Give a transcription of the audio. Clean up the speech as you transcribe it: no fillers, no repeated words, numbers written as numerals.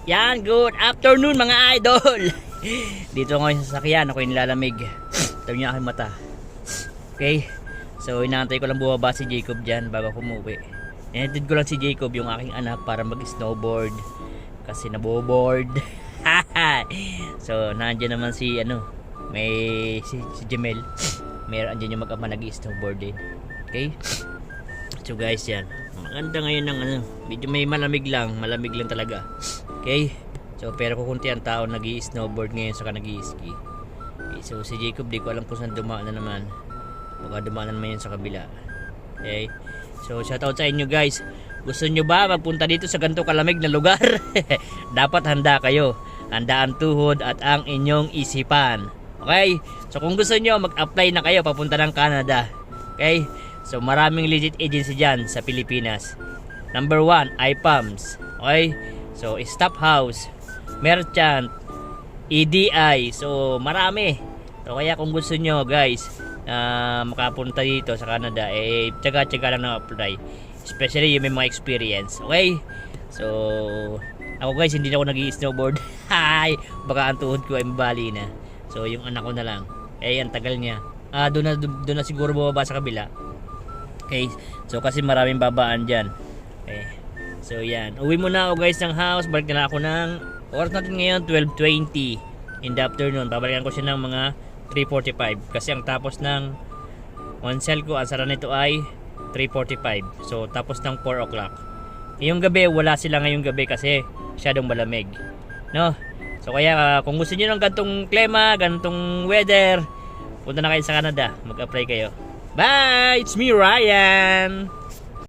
Yan, good afternoon mga idol. Dito ngayon sa sasakyan, ako yung nilalamig. Tabi niyo aking mata. Okay, so inaantay ko lang bumaba si Jacob dyan bago ako umuwi. Inatid ko lang si Jacob, yung aking anak, para mag-snowboard kasi naboboard. So nandiyan naman si may si Jamel. Meron andyan yung mag-ama nag-snowboard din. Okay, so guys, yan maganda ngayon ng medyo may malamig lang talaga. Okay, so pero kukunti ang tao nag-snowboard ngayon saka nag-ski. Okay, so si Jacob di ko alam kung saan dumaan na naman. Baka dumaan na naman yun sa kabila. Okay, so shoutout sa inyo guys. Gusto nyo ba magpunta dito sa ganito kalamig na lugar? Dapat handa kayo. Handa ang tuhod at ang inyong isipan. Okay, so kung gusto nyo mag-apply na kayo papunta ng Canada. Okay, so maraming legit agency dyan sa Pilipinas. Number 1, IPAMS. Okay, so Staff House, Merchant, EDI. So marami. So kaya kung gusto nyo guys makapunta dito sa Canada, tsaga-tsaga lang na apply, especially yung may mga experience. Okay, so ako guys hindi na ako nag-snowboard. Hi, baka ang tuhod ko ay mabali na. So yung anak ko na lang, ang tagal niya. Doon na siguro bumaba sa kabila. Okay, so kasi maraming babaan dyan. Okay, so yan, uwi muna ako guys ng house. Balik na ako ng oras natin ngayon 12:20 in the afternoon. Babalikan ko siya ng mga 3:45 kasi ang tapos ng one cell ko, ang sara nito ay 3:45. So tapos ng 4 o'clock. Yung gabi wala sila ngayong gabi kasi masyadong malamig, no? So kaya kung gusto niyo ng gantong klima, gantong weather, punta na kayo sa Canada, mag-apply kayo. Bye! It's me, Ryan!